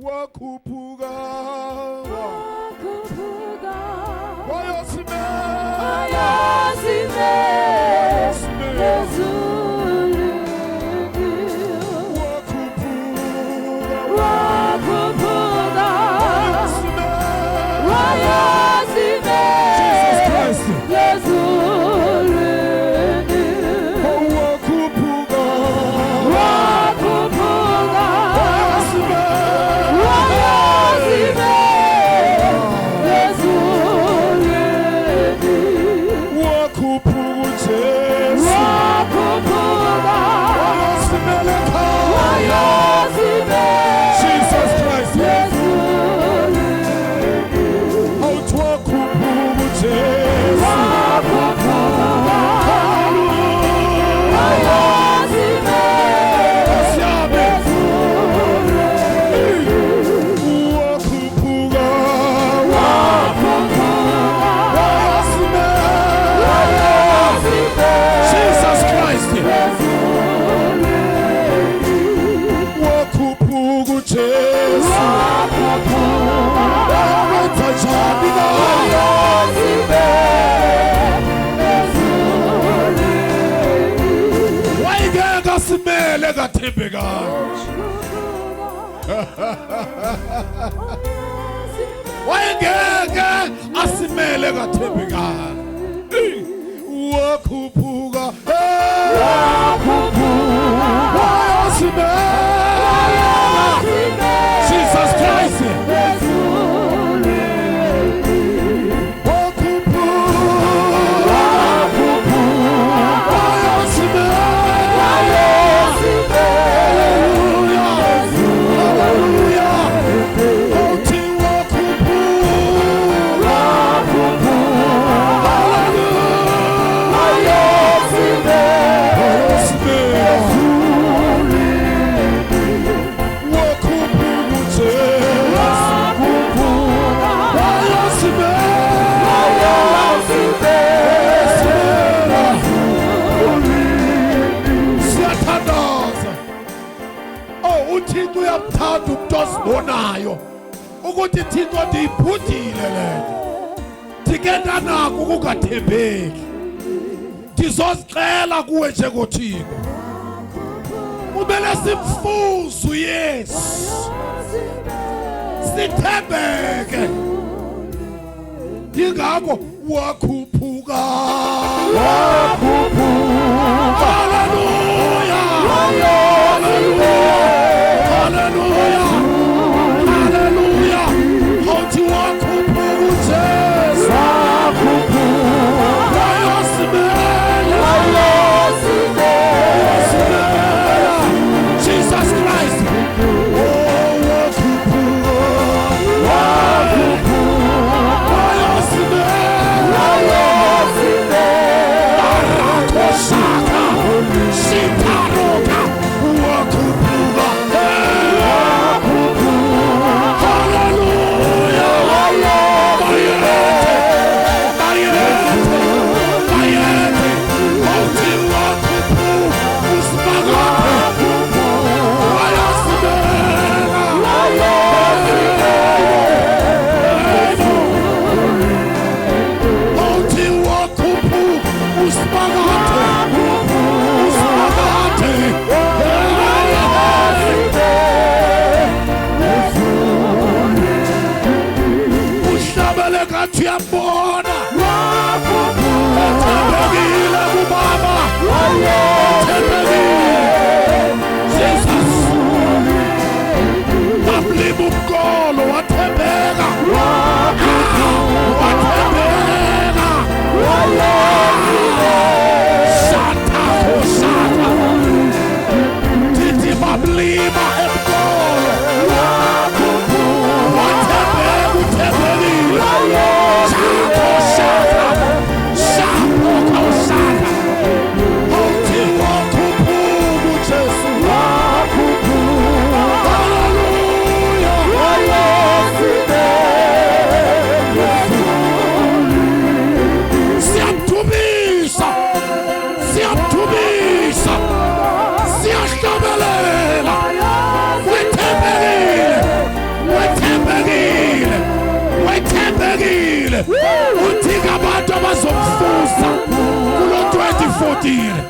wakhuphuka wakhuphuka wayasimela ezulwini wakhuphuka wayasimela ezulwini wakhuphuka wakhuphuka wayengeke asimele kathembekani wakhuphuka Jesus Christ bonayo ukuthi thixo ndiyiphudile lento ndikenda nako ukungathembeki ndizozixela kuwe njengothixo kumele simfuze uYesu sithembeke ingakho wakhuphuka haleluya haleluya haleluya haleluya hoti wakhuphuka uJesu wakhuphuka wayasimela Jesus Christ Tuyambona wathembekile kubaba wathembekile Jesus wabliba umkolo wathembeka wathembeka shata shata titi babliba emkolo wathembeka uthembekile Hallelujah. Philistine.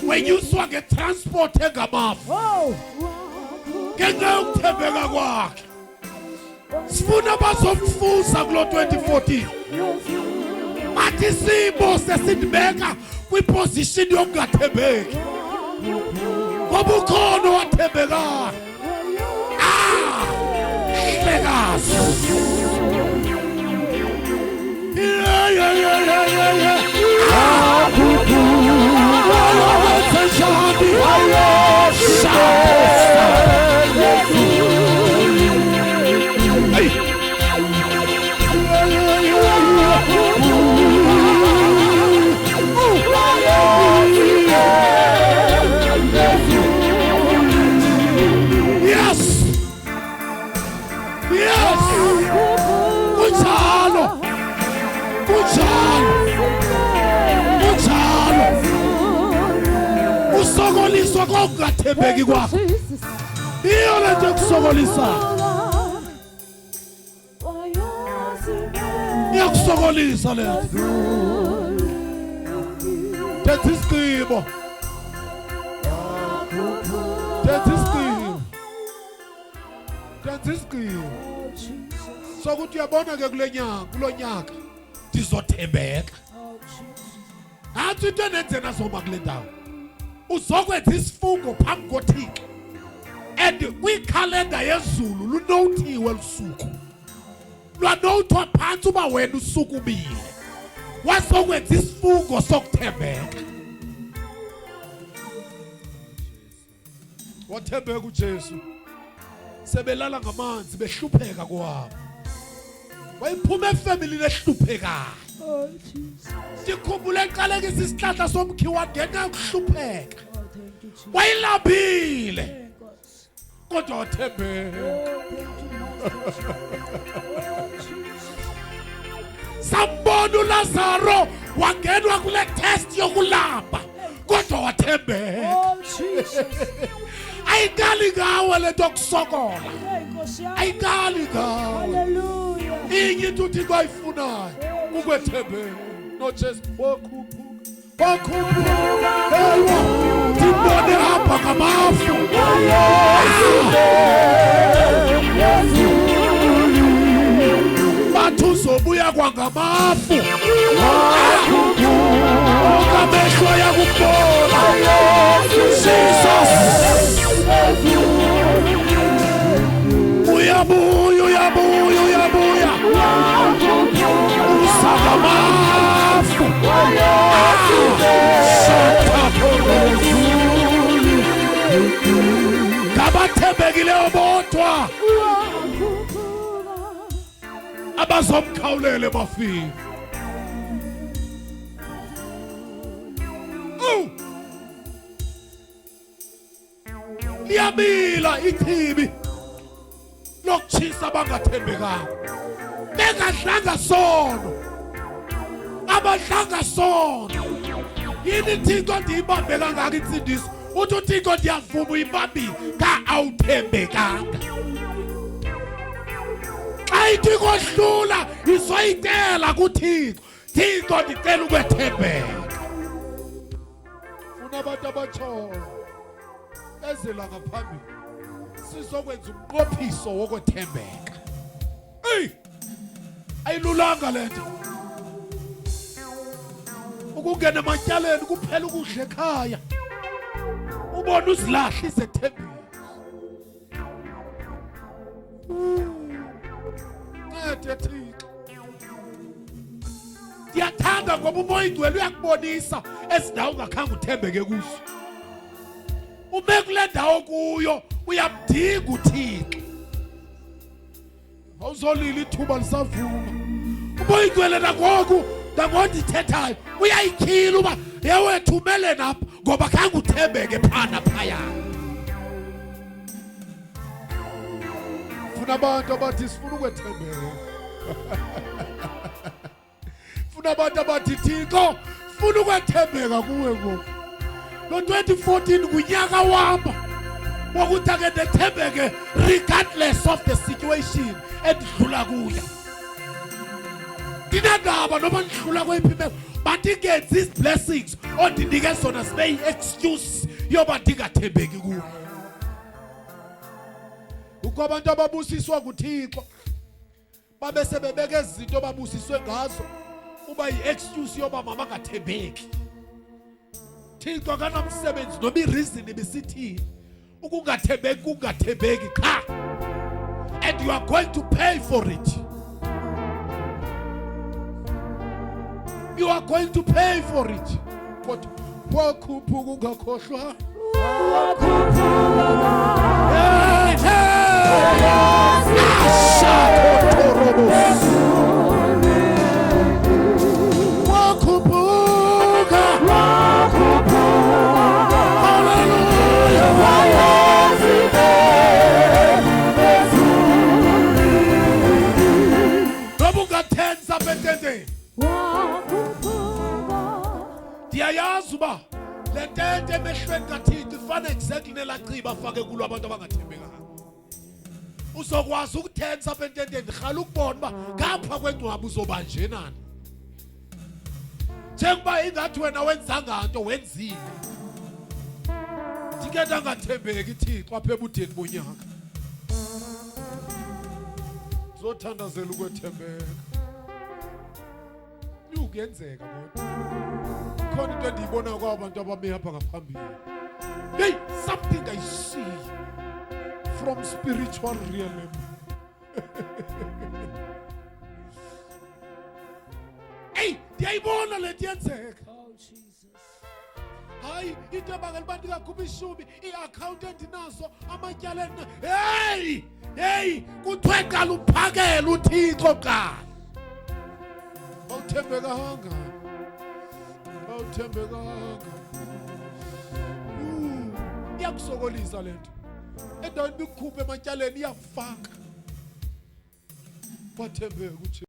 When you swag a transport engamafu ngenxa ukuthembeka kwakhe sifuna bazomfuza kulo 2014 bathi isimo sesindibeka kwiposition yokungathembeki ngoba ukhona owathembekayo hlekazi usokoliswa kokungathembeki kwakho iyo lento yokusokolisa iyakusokolisa lento That's isigqibo sokuthi uyabona ke kulo nyaka ndizothembeka athi into enenzena soma kule ndawo uzokwenza isifungo phambi koThixo and kwikhalenda yezulu lunothiwe lusuku lwanothwa phansi uba wena usukumile wasokwenza isifungo sokuthembeka wathembeka uJesu sebelala ngamanzi behlupheka kwabo wayiphuma efamily ehluphekayo sikhumbule eqalekisa isihlahla somkhiwa ngenxa yokuhlupheka wayilabile kodwa wathembeka sambona uLazaro wangenwa kule test yokulamba kodwa wathembeka ayikali ngawe lento yokusokola ayikali ngawe inye into uthi bayifunayo ukwethembeka noJesu wakhuphuka ewa tibone apha ngamafu bathi uzobuya kwangamafu ukamehlo yakubona Jesus uyabuya bodwa wakhuphuka abazomkhawulele bafike. Liyabila ichibi lokuchisa abangathembekanga. Bengadlanga sono. Abadlanga sono. Yini Thixo ndiyibambe kangaka insindiso? Uthi uThixo ndiyavuma uyibambile ka awuthembekanga. Xa ithi kohlula izoyicela kuThixo. Thixo ndicela ukwethembeka. Funa abantu abatshoyo ezela ngaphambili sizokwenza umnqophiso wokuthembeka. Ayilulanga lento. Ukungena ematyaleni kuphela ukudla ekhaya. Ubona uzilahla izethembisi. Ncede Thixo. Ndiyathanda ngoba umoya ingcwele uyakubonisa ezindawo ungakhange uthembeke kuzo. Ube kule ndawo kuyo uyamdinga uThixo. Awuzolila ithuba lisavuma. Umoya ingcwele nangoku ndithethayo uyayikhila uba yewethu umele napha ngoba khange uthembeke phana phaya. Funa abantu abathi sifuna ukwethembeka. Funa abantu abathi Thixo sifuna ukwethembeka kuwe ngoku. Lo 2014 kunyaka wami wokuthi ake ndethembeke regardless of the situation endidlula kuyo. Ndinandaba noma ndidlula kweyiphi imeko mandingenzi these blessings ondinike zona sibe yi-excuse yoba ndingathembeki kuwe. Ukho abantu ababusiswa nguThixo babe sebebeka izinto babusiswe ngazo uba yi-excuse yoba mama angathembeki. Thixo akanamsebenzi noma ireason besithini ukungathembeki kungathembeki cha, and you are going to pay for it. You are going to pay for it. But wakhuphuka ungakhohlwa. Ndiyayazi uba le ntente emehlweni kaThixo ifana exactly nelaciba afake kulo abantu abangathembekanga. Uzokwazi ukuthensa apha ententeni rhala ukubona uba ngapha kwengcwaba uzoba nje nani. Njengoba ingathi wena wenzanga nto wenzile. Ndikade angathembeki Thixo apha ebudeni bonyaka. Zothandazela ukwethembeka. Kuyenzeka kodwa. Khona into endiyibona kwabantu abame apha ngaphambili. Hey, something I see from spiritual realm. Hey, ndiyayibona le nto yenzeka. Oh Jesus. Hayi, into abangalibantu kakhulu ishumi, i-accountant nazo, amatyala hey, kuthiwe qala uphakele uThixo qala. Awuthembekanga. Iyakusokolisa lento. Endaweni bikukhuphe ematyaleni iyakufaka. Wathembeka uThixo.